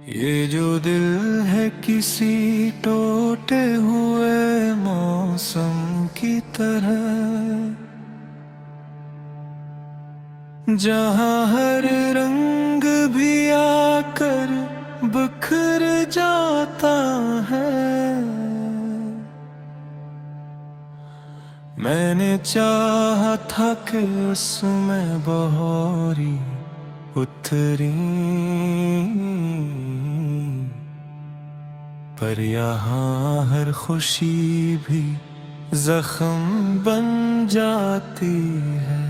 ये जो दिल है किसी टूटे हुए मौसम की तरह, जहाँ हर रंग भी आकर बिखर जाता है। मैंने चाहा था कि उसमें बहोरी उतरी, पर यहाँ हर खुशी भी जख्म बन जाती है।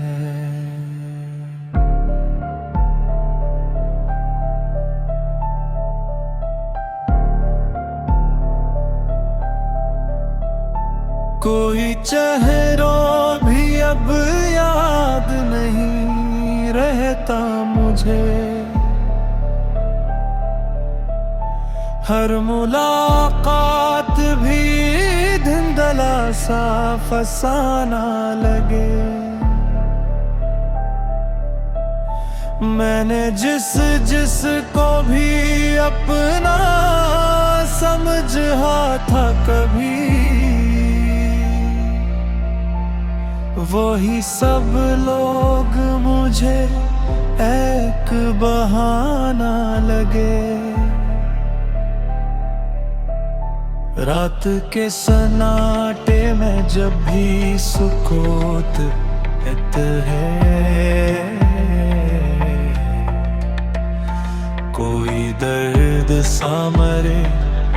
कोई चेहरा भी अब याद नहीं रहता मुझे, हर मुलाकात भी धुंधला सा फसाना लगे। मैंने जिस जिस को भी अपना समझा था कभी, वही सब लोग मुझे एक बहाना लगे। रात के सन्नाटे में जब भी सुकूत है, कोई दर्द सा मेरे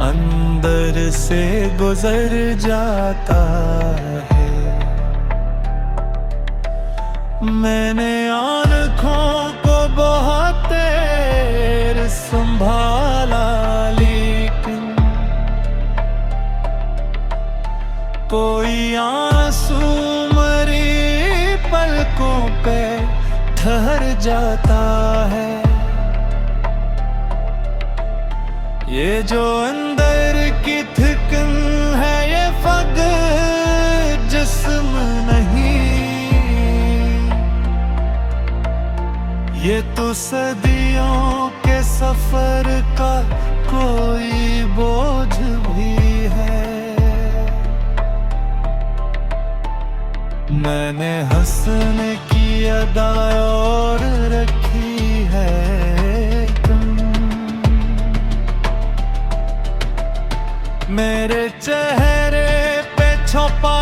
अंदर से गुजर जाता है। मैंने आँखों को बहुत देर संभाला, लेकिन कोई आंसू मेरी पलकों पे ठहर जाता है। ये जो अंदर की थिकन है ये फकत जिस्म नहीं, ये तो सदियों के सफर का कोई बोझ भी है। मैंने हंसने की अदा और रखी है तुम, मेरे चेहरे पे छुपा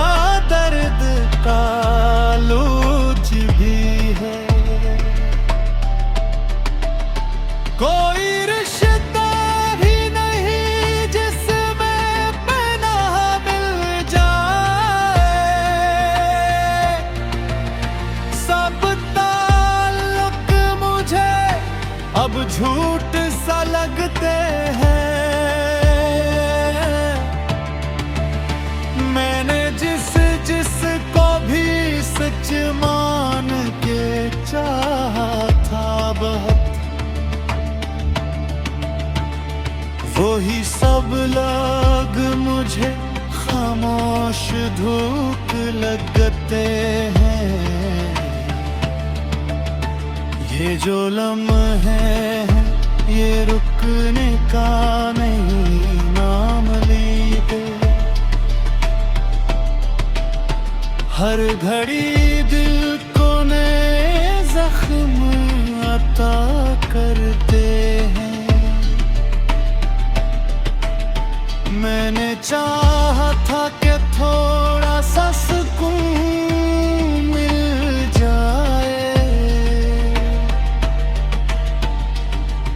दर्द का लूझ भी है। कोई रिश्ता भी नहीं जिसमें पनाह मिल जाए, सब ताल्लुक मुझे अब झूठ सा लगते हैं। मैंने जिस जिस को भी सच मान के चाहा था बहुत, वही सब लोग मुझे खामोश धूप लगते हैं। ये जो लम्हे हैं ये रुकने का नहीं नाम लेते, हर घड़ी दिल को नए जख्म अता करते हैं। मैंने चाहा था कि थोड़ा सा सुकून मिल जाए,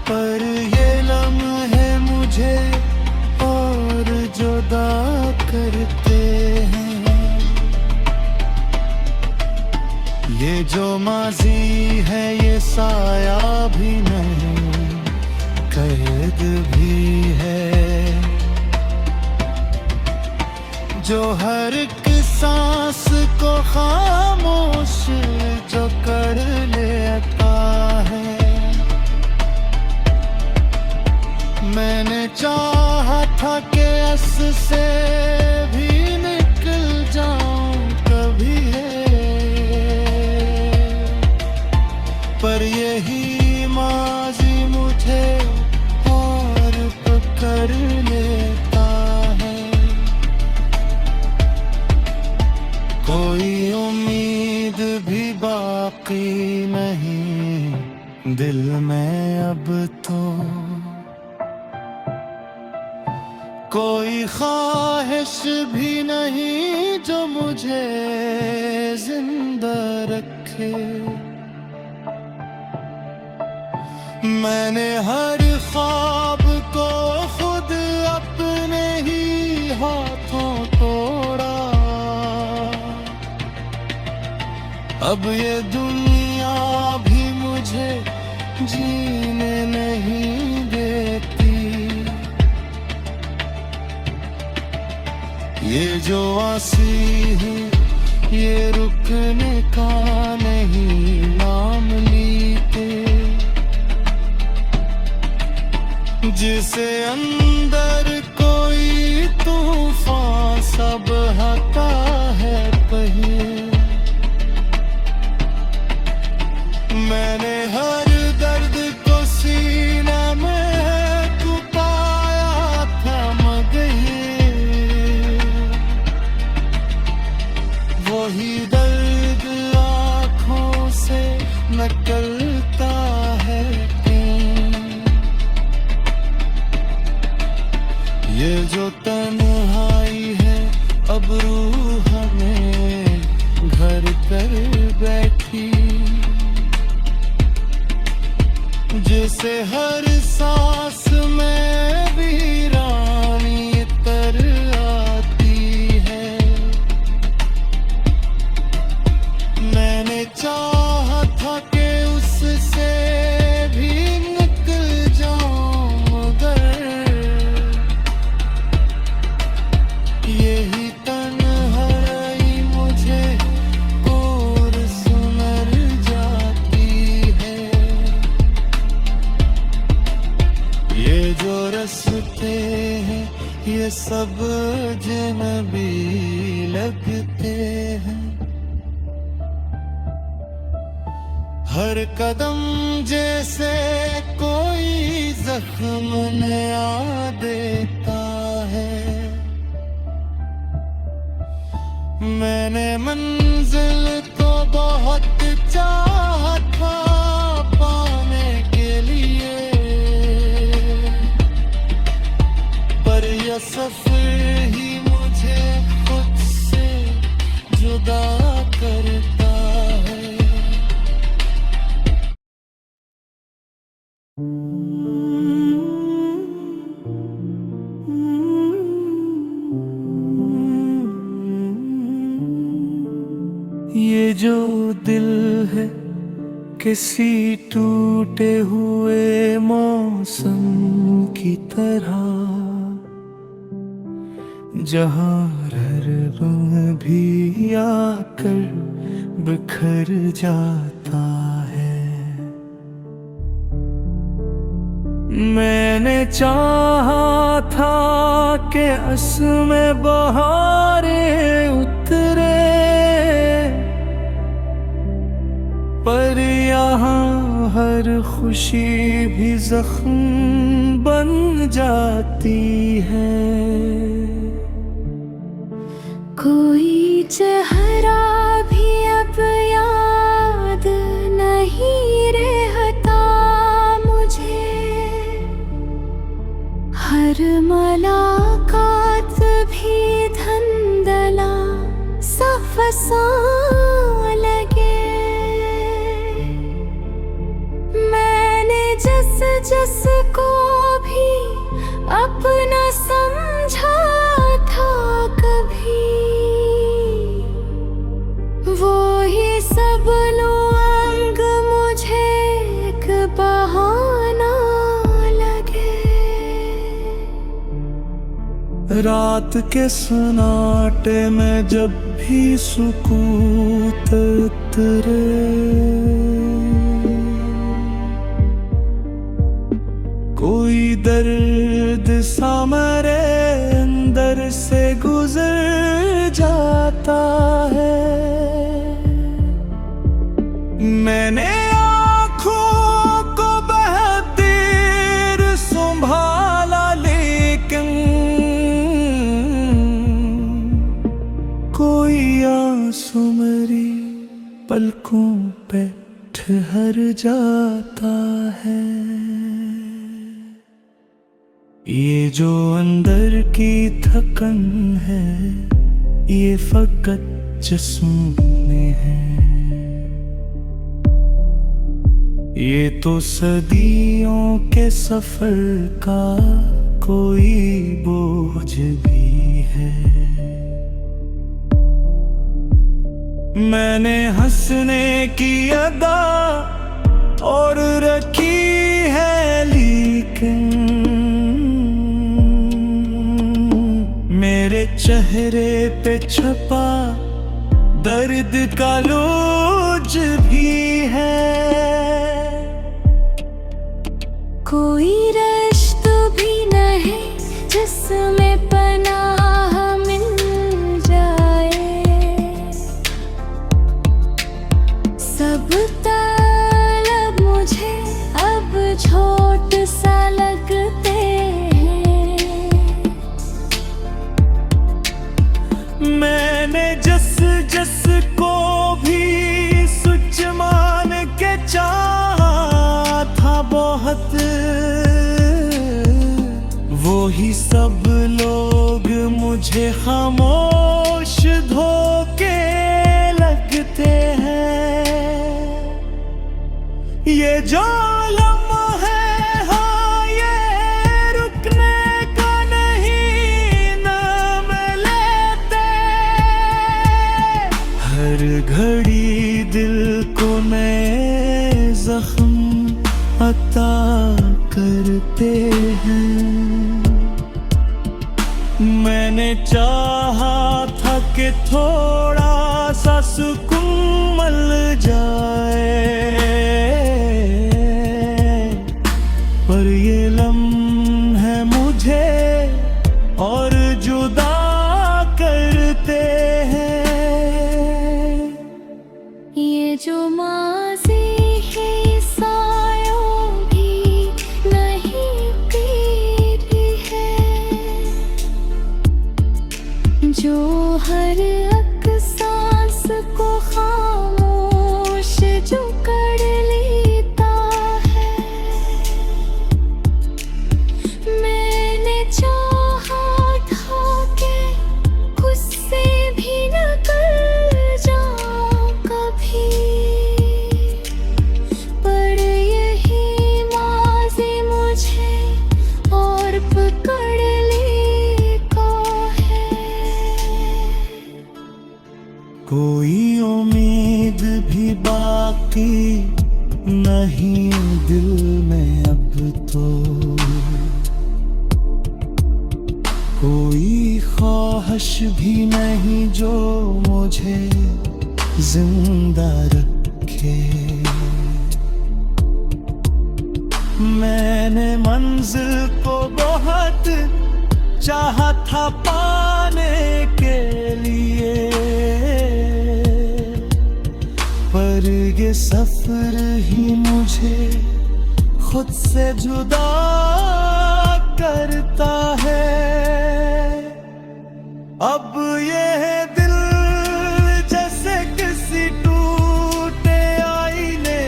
पर ये लम्हे मुझे और जुदा करते हैं। ये जो माजी है ये साया भी नहीं, कैद भी है, जो हर एक सांस को खामोश जो कर लेता है। मैंने चाहा था कि इससे भी निकल जाऊं कभी है, पर यही माजी मुझे और कर लेता है। कोई उम्मीद भी बाकी नहीं दिल में अब तो, कोई ख्वाहिश भी नहीं जो मुझे जिंदा रखे। मैंने हर ख्वाब को खुद अपने ही हाथों तोड़ा। अब ये दुनिया भी मुझे जीने नहीं देती। ये जो आसी है ये रुकने का नहीं नाम लीते। जिसे अंदर कोई तूफान सा बहता है पहिए। मैंने हर दर्द को सीना में छुपाया था मगर वही दर्द आँखों से निकलता है। ये जो तन्हाई है अब रूह हमें घर कर बैठी। जिसे हर सांस में वीरानी तर आती है। मैंने चाहा था कि उससे भी निकल जाऊं मगर यही तन्हाई मुझे और सुनर जाती है। ये जो रस्ते हैं ये सब अजनबी लगते हैं। हर कदम जैसे कोई जख्म नया देता है। मैंने मंजिल तो बहुत चाहा था पाने के लिए, पर यह सफर ही मुझे खुद से जुदा करता है। ये जो दिल है किसी टूटे हुए मौसम की तरह, जहाँ हर रंग भी आकर बिखर जाता है। मैंने चाहा था कि असमें बहारें उतरे, पर यहाँ हर खुशी भी जख्म बन जाती है। कोई चेहरा भी अब याद नहीं रहता मुझे, हर मुलाकात भी धंधला सा फसां लगे। मैंने जिस को भी अपना समझा था कभी, वो ही सब लोग मुझे एक बहाना लगे। रात के सन्नाटे में जब भी सुकूत उतरे, कोई दर्द सा मेरे अंदर से गुजर जाता है। मैंने आँखों को बहुत देर संभाला, लेकिन पलकों पे ठहर जाता है। ये जो अंदर की थकन है, ये फकत जिस्म में है। ये तो सदियों के सफर का कोई बोझ भी है। मैंने हंसने की अदा और रखी है, लेकिन मेरे चेहरे पे छपा दर्द का लोज भी है। कोई रिश्ता भी नहीं जिसमें पनाह मिल जाए। सब तालब मुझे अब छोट सा लगते हैं। मैंने जस जस को भी सुच मान के चाहा था बहुत, वो ही सब लोग मुझे खामोश धोखे लगते हैं। ये जो लम्हा है, हाँ ये रुकने का नहीं नाम लेते। हर घड़ी दिल को नए जख्म अता करते हैं। मैंने चाहा था कि थोड़ा सा सुकून मिल जाए, पर ये लम्हे मुझे और जुदा करते हैं। ये जो माज़ी है सायों भी नहीं पीती है, जो हर एक सांस को खामोश जो कर लेता है। मैंने चाहा था कि गुस्से भी न कर जाऊं कभी, पर यही माज़ी मुझे और पकड़ लेता है। कोई उम्मीद भी बाकी नहीं दिल में अब तो, कोई ख्वाहिश भी नहीं जो मुझे जिंदा रखे। मैंने मंजिल को बहुत चाहा था पाने के लिए, पर ये सफर ही मुझे खुद से जुदा करता है। अब ये दिल जैसे किसी टूटे आईने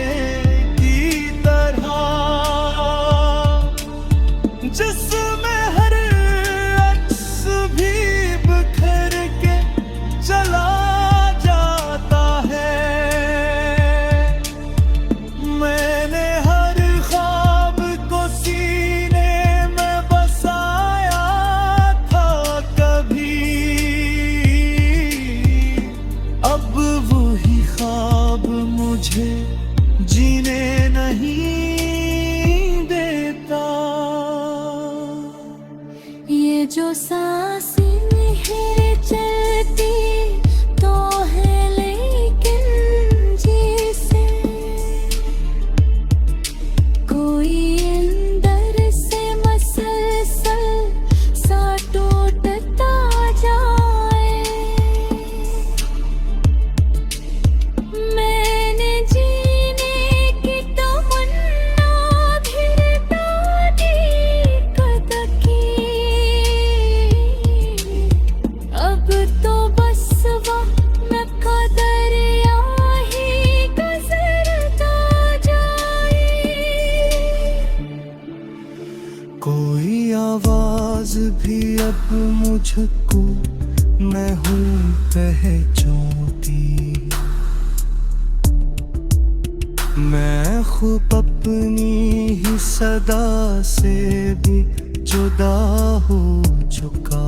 की तरह, जिसमें हर अक्स भी बिखर के चला जाता है। मैंने हर ख्वाब को सीने में बसाया था कभी, मुझको मैं हूँ पहचानती। मैं खूब अपनी ही सदा से भी जुदा हो चुका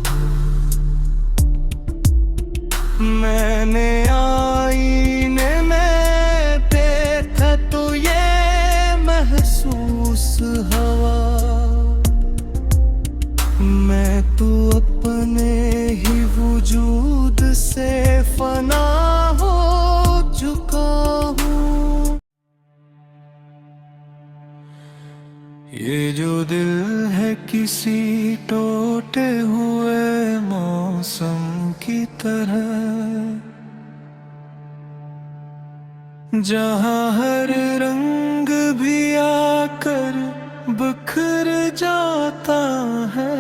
हूँ। मैंने आईने में देखा तो ये महसूस हवा, मैं तो अपने ही वजूद से फना हो चुका हूँ। ये जो दिल है किसी टूटे हुए मौसम की तरह, जहाँ हर रंग भी आकर बिखर जाता है।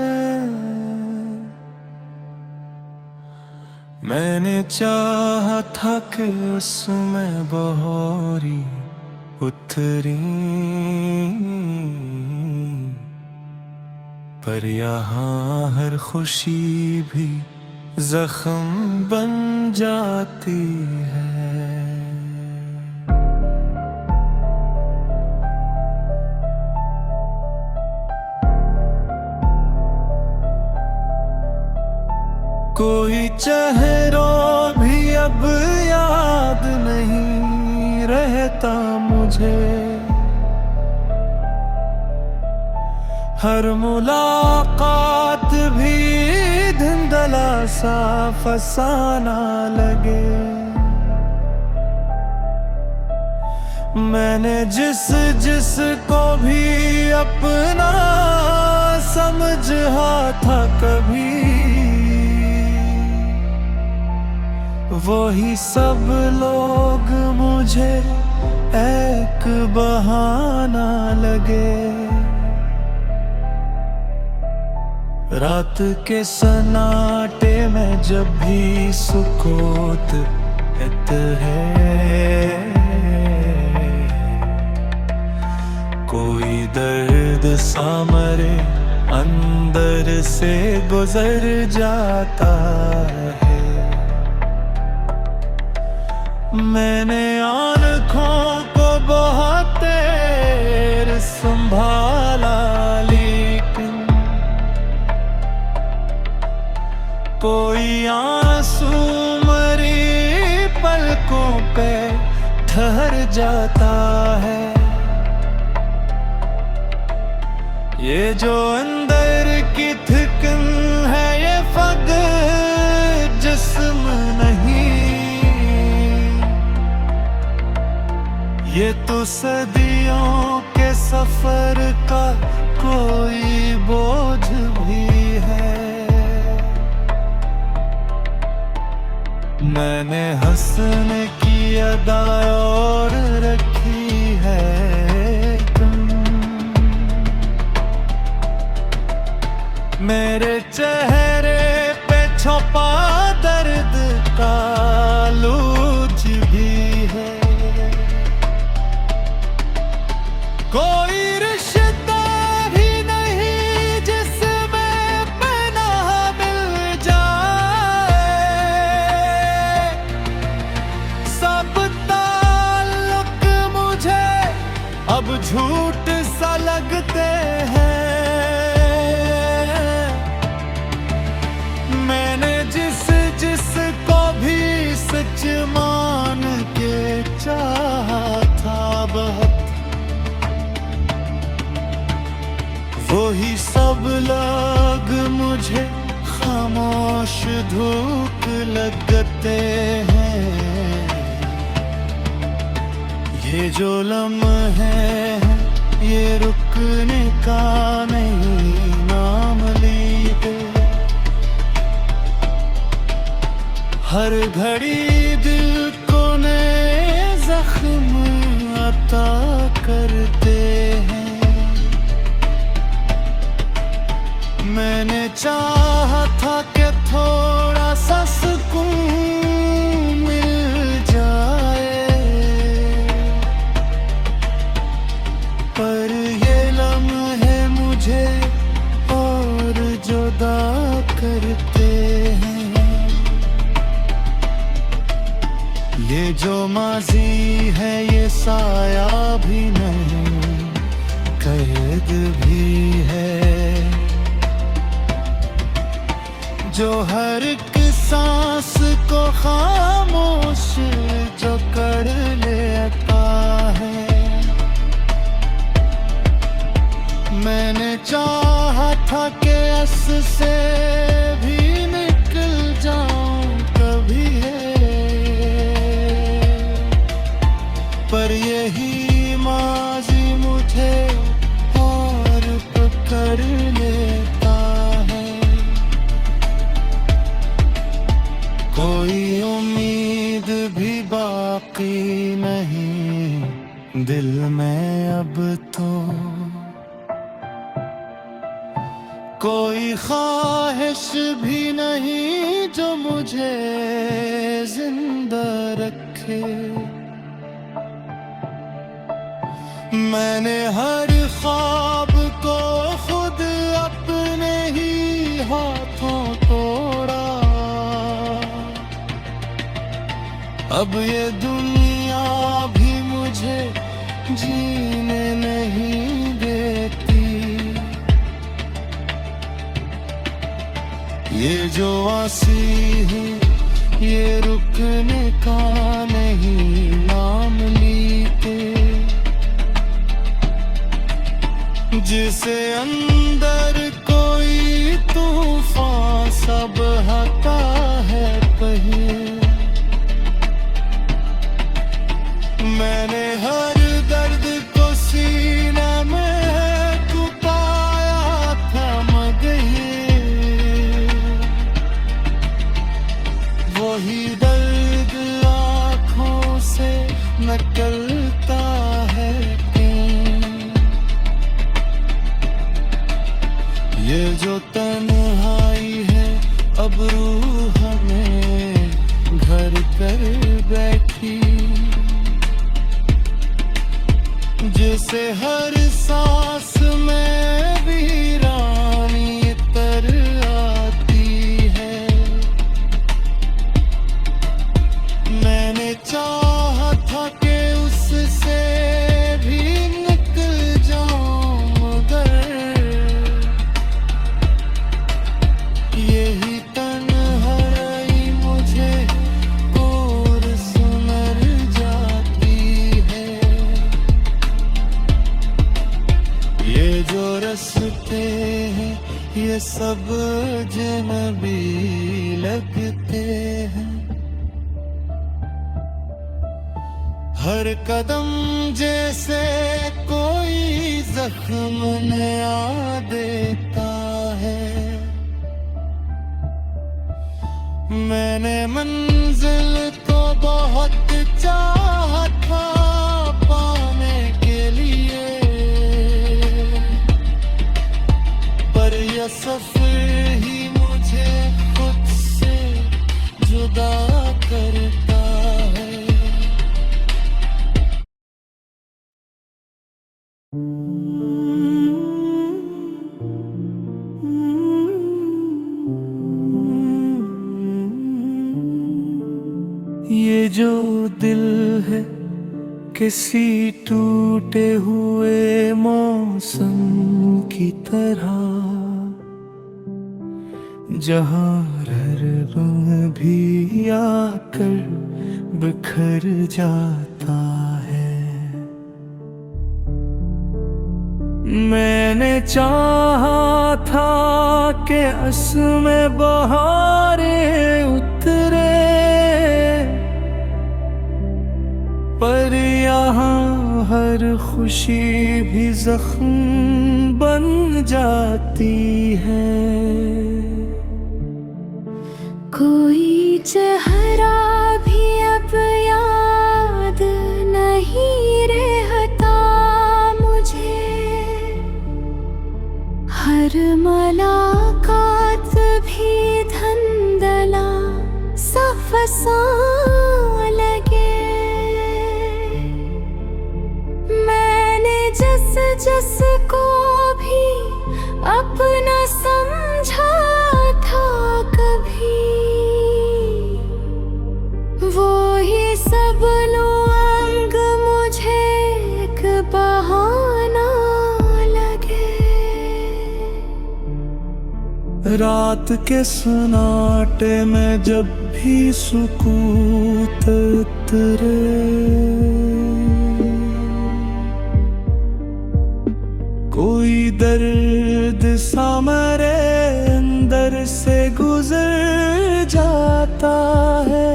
मैंने चाहा था कि उसमें बहारी उतरी, पर यहाँ हर खुशी भी जख्म बन जाती है। कोई चेहरा भी अब याद नहीं रहता मुझे, हर मुलाकात भी धुंधला सा फसाना लगे। मैंने जिस को भी अपना समझा था कभी, वही सब लोग मुझे एक बहाना लगे। रात के सन्नाटे में जब भी सुकूत है, कोई दर्द सा मेरे अंदर से गुजर जाता है। मैंने आँखों को बहुत देर संभाला, लेकिन कोई आंसू मेरी पलकों पे ठहर जाता है। ये जो अंदर की थिकन है ये फकत जिस्म नहीं, ये तो सदियों के सफर का कोई बोझ भी है। मैंने हंसने की अदा और रखी है तुम, मेरे चेहरे पे छुपा दर्द का लूज भी है। कोई रिश्ता भी नहीं जिसमें पनाह मिल जाए, सब ताल्लुक मुझे अब झूठ सा लगते हैं। मैंने जिस को भी सच मान के चाहा था बहुत, वही सब लोग मुझे खामोश धूप लगते हैं। ये जो लम्हे हैं ये रुकने का नहीं नाम लिए, हर घड़ी दिल को नए जख्म अता करते हैं। मैंने चाहा था कि थोड़ा सा सुकून मिल जाए, पर ये लम्हे मुझे और जुदा करते हैं। ये जो माजी है ये साया भी नहीं, कैद भी है। जो हर एक सांस को खामोश जो कर लेता है। मैंने चाहा था कि अस से भी निकल जाऊं कभी है, पर यही माजी मुझे और पकड़ लेता है। कोई उम्मीद भी बाकी नहीं दिल में अब तो, कोई ख्वाहिश भी नहीं जो मुझे जिंदा रखे। मैंने हर ख्वाब को खुद अपने ही हाथों तोड़ा। अब ये दुनिया भी मुझे जीने नहीं देती। ये जो आसी है ये रुकने का नहीं नाम लेते। जिसे अंदर कोई तूफान सा बहाता है कहीं। मैंने हर दर्द को सीना में छुपाया था मगर वही दर्द आँखों से निकलता है क्यों। ये जो तन्हाई है अब रूह में घर कर बैठी। जिसे हर सांस में वीरानी तर आती है। मैंने चाहा था कि उससे भी निकल जाऊं मगर यही तन्हाई मुझे और सुमर जाती है। ये जो रस्ते हैं ये सब अजनबी लगते हैं। हर कदम जैसे कोई जख्म नया देता है। मैंने मंजिल तो बहुत चाहा था पाने के लिए, पर यह सफर ही मुझे खुद से जुदा करता है। ये जो दिल है किसी टूटे हुए मौसम की तरह, जहाँ हर रंग भी आकर बिखर जाता है। मैंने चाहा था कि असमें बहारें उतरे, पर यहाँ हर खुशी भी जख्म बन जाती है। कोई चेहरा भी अब याद नहीं रहता मुझे। हर मुलाकात भी धंधला सा फसां लगे। मैंने जिस जिस को भी अपना समझा था, रात के सन्नाटे में जब भी सुकूत उतरे, कोई दर्द सा मेरे अंदर से गुजर जाता है।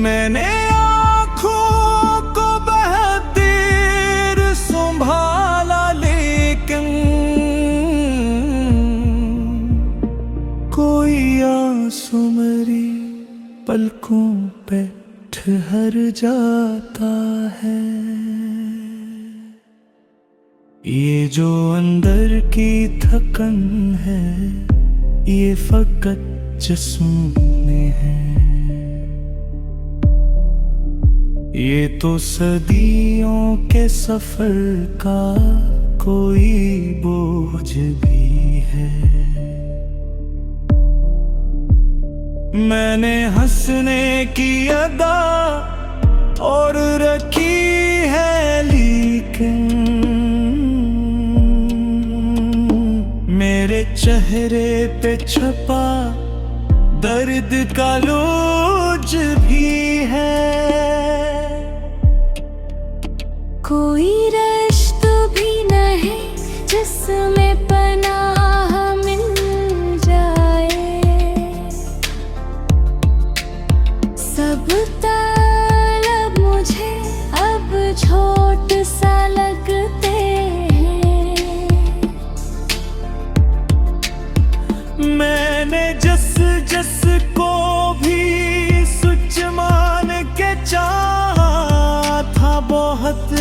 मैंने आँखों को बहतीर संभाला, लेकिन कोई आंसू मेरी पलकों पे ठहर जाता है। ये जो अंदर की थकन है, ये फकत जिस्म में है। ये तो सदियों के सफर का कोई बोझ भी है। मैंने हंसने की अदा और रखी है, लेकिन मेरे चेहरे पे छपा दर्द का लोज भी है। कोई रिश्ता भी नहीं जिसमें पनाह मिल जाए, सब तालब मुझे अब छोट सा लगते हैं। मैंने जस को भी सच मान के चाहा था बहुत,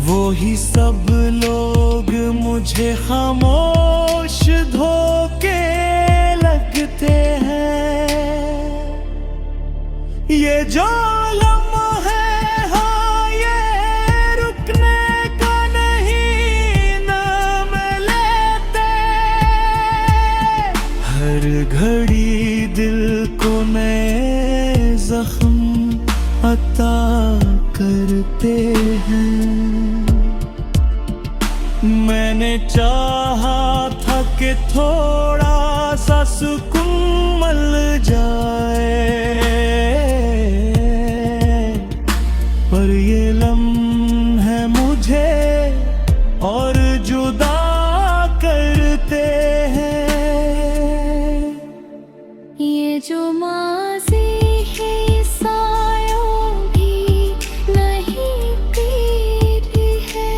वो ही सब लोग मुझे खामोश धोखे लगते हैं। ये जो लम्हा है, हाँ ये रुकने का नहीं नाम लेते। हर घड़ी दिल को नए जख्म अता करते हैं। मैंने चाहा था कि थोड़ा सा सुकून मिल जाए, पर ये लम्हे मुझे और जुदा करते हैं। ये जो माज़ी है सायों भी नहीं तेरी है,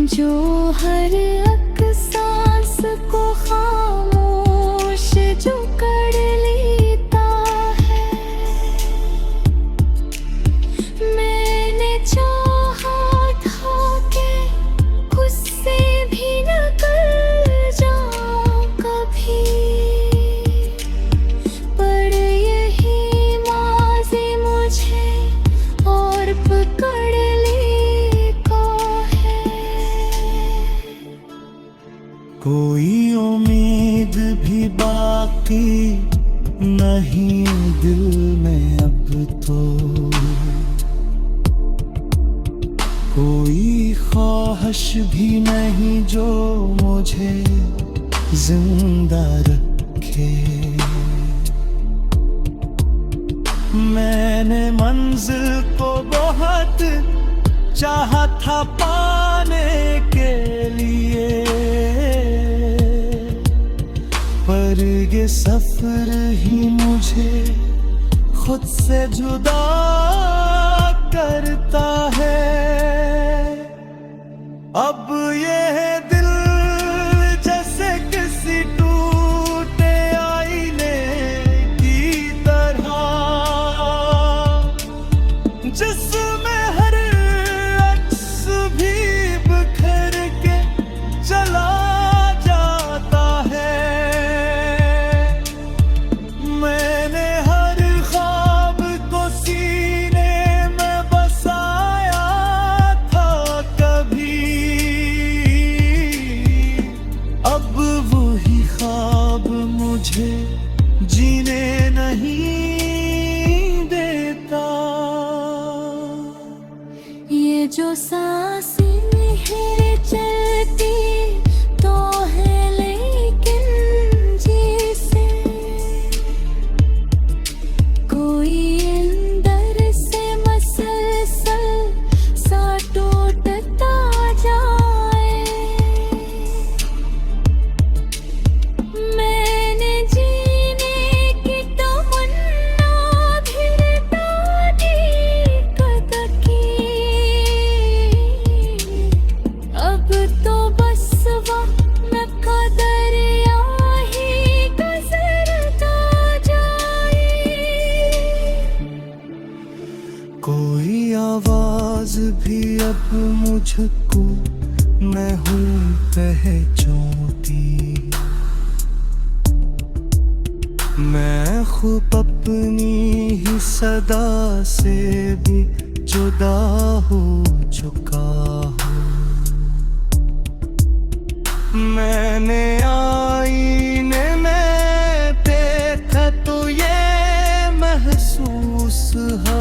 जो हर एक सांस को खामोश जो कर लेता है। मैंने चाहा था कि गुस्से भी न कर जाऊं कभी, पर यही माज़ी मुझे और पकड़ लेगा है। कोई उम्मीद भी बाकी नहीं दिल में अब तो, कोई ख्वाहिश भी नहीं जो मुझे जिंदा रखे। मैंने मंजिल को बहुत चाहा था पाने के लिए, पर ये सफर ही मुझे खुद से जुदा करता है। अब ये दिल जैसे किसी टूटे आईने की तरह, जिसमें हर अक्स भी बिखर के चला जाता है। मैंने हर ख्वाब को सीने में बसाया था कभी, आवाज भी अब मुझको मैं हूँ पहचानती। मैं खुद अपनी ही सदा से भी जुदा हो चुका हूँ। मैंने आईने में देखा तो ये महसूस है